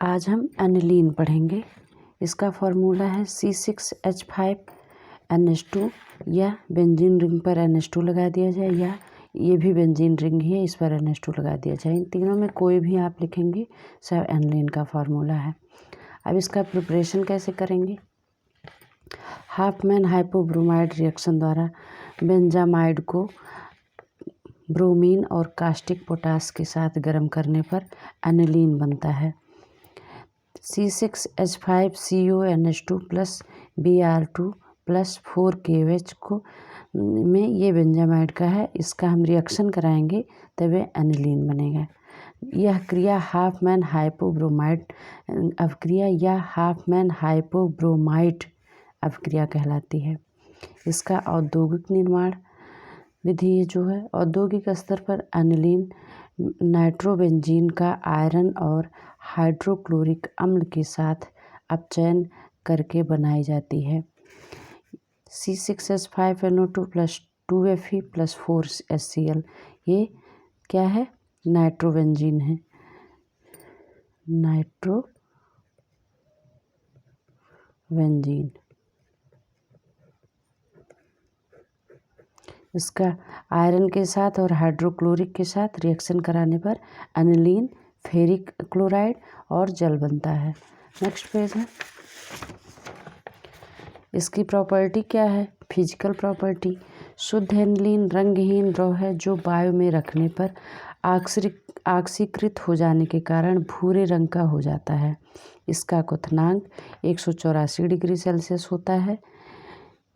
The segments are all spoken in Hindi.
आज हम एनिलीन पढ़ेंगे। इसका फॉर्मूला है C6H5NH2। या बेंजीन रिंग पर NH2 लगा दिया जाए, या ये भी बेंजीन रिंग ही है, इस पर NH2 लगा दिया जाए। इन तीनों में कोई भी आप लिखेंगे सब एनिलीन का फॉर्मूला है। अब इसका प्रिपरेशन कैसे करेंगे। हाफमैन हाइपोब्रोमाइड रिएक्शन द्वारा बेंजामाइड को ब्रोमीन और कास्टिक पोटास के साथ गर्म करने पर एनिलीन बनता है। C6H5CuNH2 plus Br2 plus 4KOH को में ये बेंजामाइड का है। इसका हम रिएक्शन कराएंगे तभी एनिलीन बनेगा। यह क्रिया हाफमैन हाइपोब्रोमाइड अवक्रिया या हाफमैन हाइपोब्रोमाइड अवक्रिया कहलाती है। इसका औद्योगिक निर्माण विधि जो है, औद्योगिक स्तर पर एनिलीन नाइट्रोबेंजीन का आयरन और हाइड्रोक्लोरिक अम्ल के साथ अपचयन करके बनाई जाती है। C6H5NO2 plus 2Fe plus 4HCl ये क्या है, नाइट्रोबेंजीन है। नाइट्रोबेंजीन इसका आयरन के साथ और हाइड्रोक्लोरिक के साथ रिएक्शन कराने पर एनिलीन फेरिक क्लोराइड और जल बनता है। नेक्स्ट पेज है। इसकी प्रॉपर्टी क्या है, फिजिकल प्रॉपर्टी। शुद्ध एनिलीन रंगहीन द्रव है जो वायु में रखने पर ऑक्सीकृत हो जाने के कारण भूरे रंग का हो जाता है। इसका क्वथनांक 184 डिग्री सेल्सियस होता है।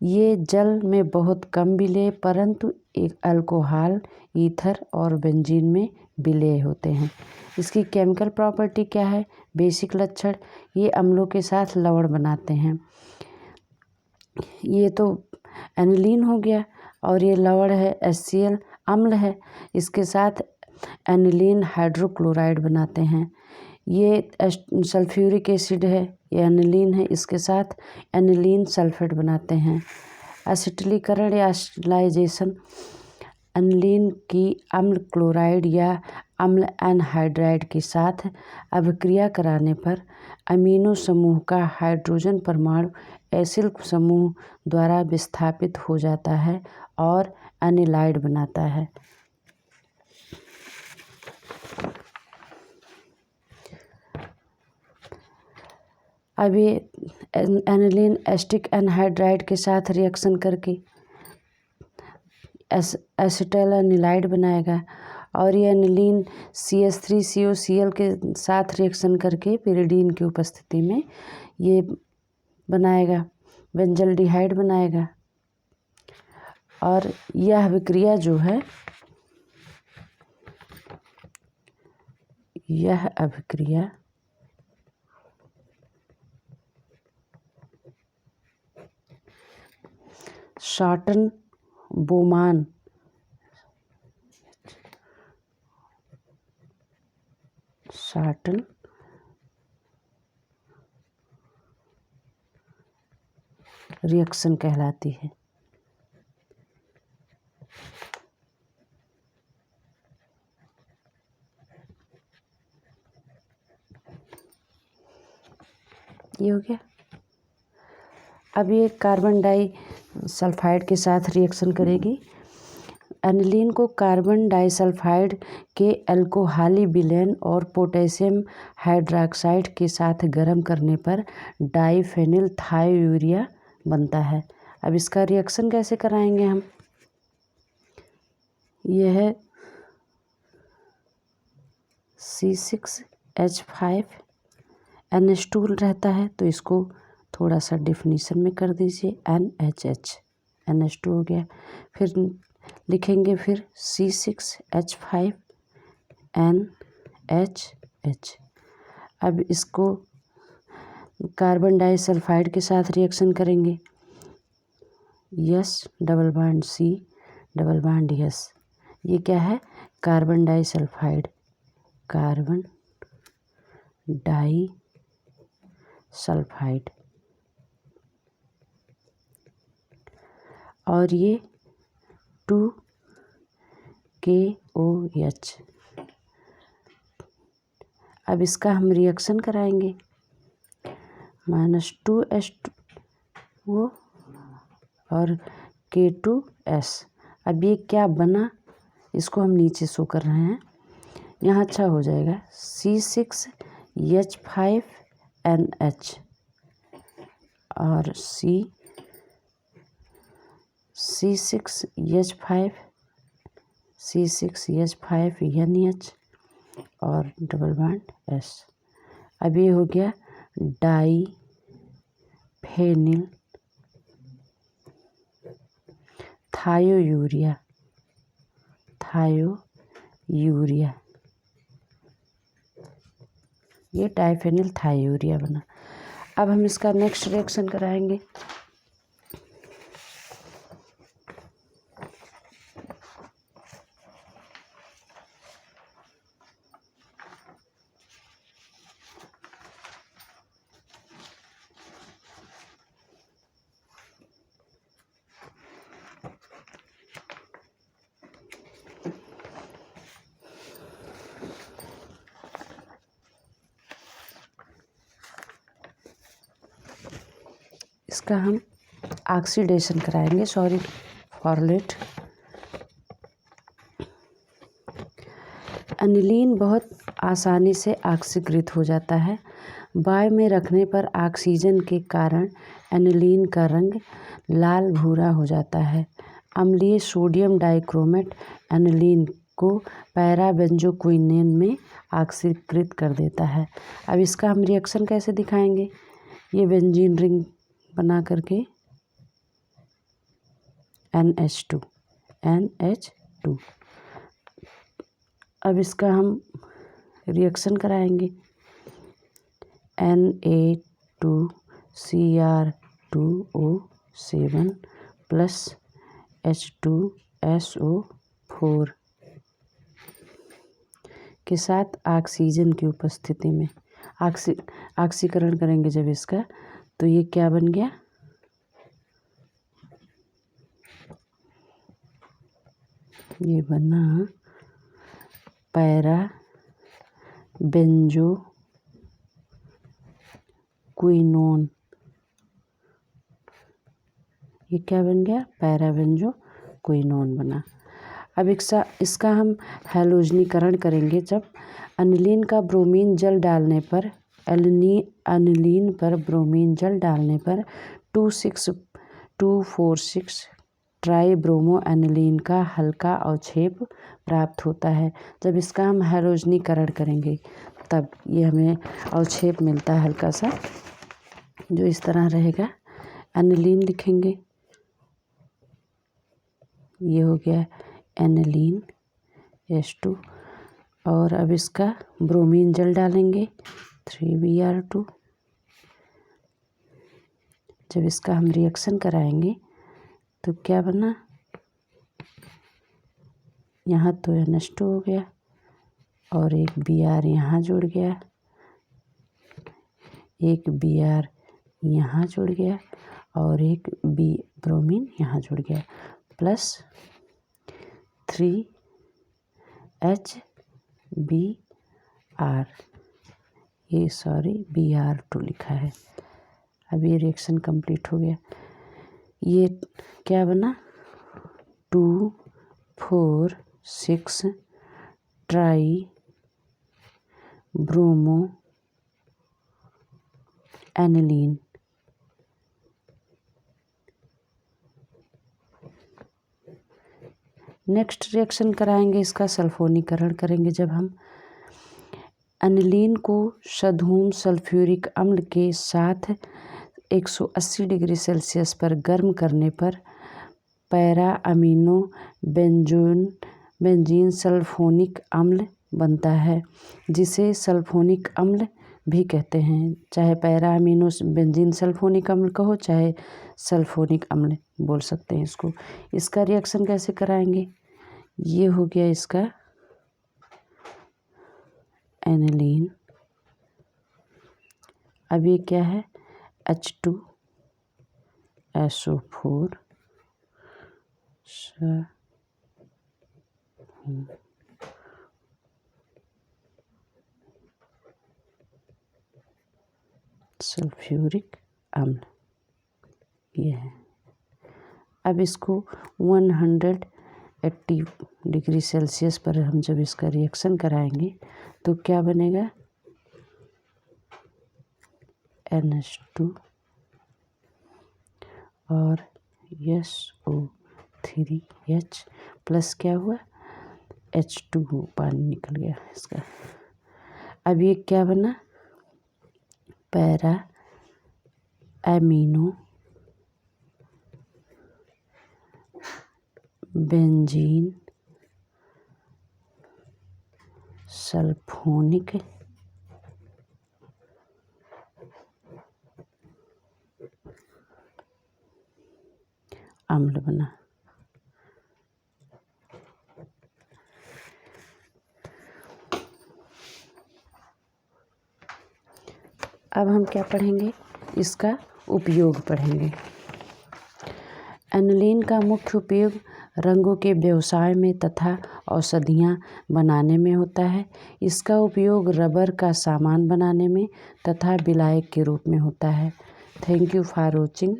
ये जल में बहुत कम विलेय परंतु एक अल्कोहल, ईथर और बेंजीन में विलेय होते हैं। इसकी केमिकल प्रॉपर्टी क्या है, बेसिक लक्षण। ये अम्लों के साथ लवण बनाते हैं। ये तो एनिलीन हो गया और ये लवण है, HCl अम्ल है, इसके साथ एनिलीन हाइड्रोक्लोराइड बनाते हैं। ये सल्फ्यूरिक एसिड है, ये एनिलीन है, इसके साथ एनिलीन सल्फेट बनाते हैं। एसिटिलीकरण या एसिटिलाइजेशन एनिलीन की अम्ल क्लोराइड या अम्ल एनहाइड्राइड के साथ अभिक्रिया कराने पर अमीनो समूह का हाइड्रोजन परमाणु एसिल समूह द्वारा विस्थापित हो जाता है और एनिलाइड बनाता है। अब ये एनिलीन एस्टिक एनहाइड्राइड के साथ रिएक्शन करके एसिटाइल एनिलाइड बनाएगा और ये एनिलीन CH3COCl के साथ रिएक्शन करके पिरिडीन की उपस्थिति में ये बनाएगा, बेंजल्डिहाइड बनाएगा। और यह अभिक्रिया जो है, यह अभिक्रिया शॉर्टन बोमान रिएक्शन कहलाती है। ये हो गया। अब ये कार्बन डाई सल्फाइड के साथ रिएक्शन करेगी। एनिलीन को कार्बन डाइसल्फाइड के अल्कोहली विलयन और पोटेशियम हाइड्रॉक्साइड के साथ गर्म करने पर डाइफेनिल थायोयूरिया बनता है। अब इसका रिएक्शन कैसे कराएंगे हम। यह C6H5NH2 रहता है तो इसको थोड़ा सा डिफिनीशन में कर दीजिए, NHH NH2 हो गया। फिर लिखेंगे फिर C6H5NHH। अब इसको कार्बन डाइसल्फाइड के साथ रिएक्शन करेंगे, yes double bond C double bond yes. ये क्या है, कार्बन डाइसल्फाइड, कार्बन डाइसल्फाइड। और ये 2KOH। अब इसका हम रिएक्शन कराएंगे, -2H2O और K2S। अब ये क्या बना इसको हम नीचे शो कर रहे हैं, यहाँ अच्छा हो जाएगा C6H5NH और C6H5NH और डबल बॉन्ड S। अब ये हो गया डाई फेनिल थायोयूरिया ये डाइफेनिल थायोयूरिया बना। अब हम इसका नेक्स्ट रिएक्शन कराएंगे, इसका हम ऑक्सीडेशन कराएंगे, सॉरी फॉर लेट। एनिलीन बहुत आसानी से ऑक्सीकृत हो जाता है। वायु में रखने पर ऑक्सीजन के कारण एनिलीन का रंग लाल भूरा हो जाता है। अम्लीय सोडियम डाइक्रोमेट एनिलीन को पैराबेंजोक्विनोन में ऑक्सीकृत कर देता है। अब इसका हम रिएक्शन कैसे दिखाएंगे, ये बेंजीन रिंग बना करके NH2। अब इसका हम रिएक्शन कराएंगे, Na2Cr2O7 प्लस H2SO4 के साथ ऑक्सीजन की उपस्थिति में ऑक्सीकरण करेंगे जब इसका, तो ये क्या बन गया, ये बना पैराबेंजोक्विनोन। ये क्या बन गया, पैराबेंजोक्विनोन बना। अब इसका हम हैलोजनीकरण करेंगे जब अनिलीन का ब्रोमीन जल डालने पर अनिलीन पर ब्रोमीन जल डालने पर 2,6,2,4,6 ट्राईब्रोमो एनिलीन का हल्का अवक्षेप प्राप्त होता है। जब इसका हम हैलोजनीकरण करेंगे तब ये हमें अवक्षेप मिलता है हल्का सा, जो इस तरह रहेगा। एनिलीन लिखेंगे, ये हो गया एनिलीन H2। और अब इसका ब्रोमीन जल डालेंगे 3Br2। जब इसका हम रिएक्शन कराएंगे तो क्या बना, यहाँ तो NH2 हो गया और एक Br यहाँ जुड़ गया, एक Br यहाँ जुड़ गया और एक ब्रोमीन यहाँ जुड़ गया, प्लस 3HBr, ये सॉरी Br2 लिखा है। अब ये रिएक्शन कंप्लीट हो गया। ये क्या बना, 2,4,6 ट्राईब्रोमो एनिलीन। नेक्स्ट रिएक्शन कराएंगे, इसका सल्फोनीकरण करेंगे जब हम एनिलीन को सधूम सल्फ्यूरिक अम्ल के साथ 180 डिग्री सेल्सियस पर गर्म करने पर पैरा अमीनो बेंजीन सल्फोनिक अम्ल बनता है, जिसे सल्फोनिक अम्ल भी कहते हैं। चाहे पैरा अमीनो बेंजीन सल्फोनिक अम्ल कहो, चाहे सल्फोनिक अम्ल बोल सकते हैं इसको। इसका रिएक्शन कैसे कराएंगे, ये हो गया इसका एनिलीन। अब ये क्या है, H2SO4 सल्फ्यूरिक अम्ल ये है। अब इसको 180 डिग्री सेल्सियस पर हम जब इसका रिएक्शन कराएंगे तो क्या बनेगा, NH2 और SO3H प्लस क्या हुआ, H2O, पानी निकल गया इसका। अब ये क्या बना, पैरा एमिनो बेंजीन सल्फोनिक अम्ल बना। अब हम क्या पढ़ेंगे, इसका उपयोग पढ़ेंगे। एनिलीन का मुख्य उपयोग रंगों के व्यवसाय में तथा औषधियाँ बनाने में होता है। इसका उपयोग रबर का सामान बनाने में तथा विलायक के रूप में होता है। Thank you for watching.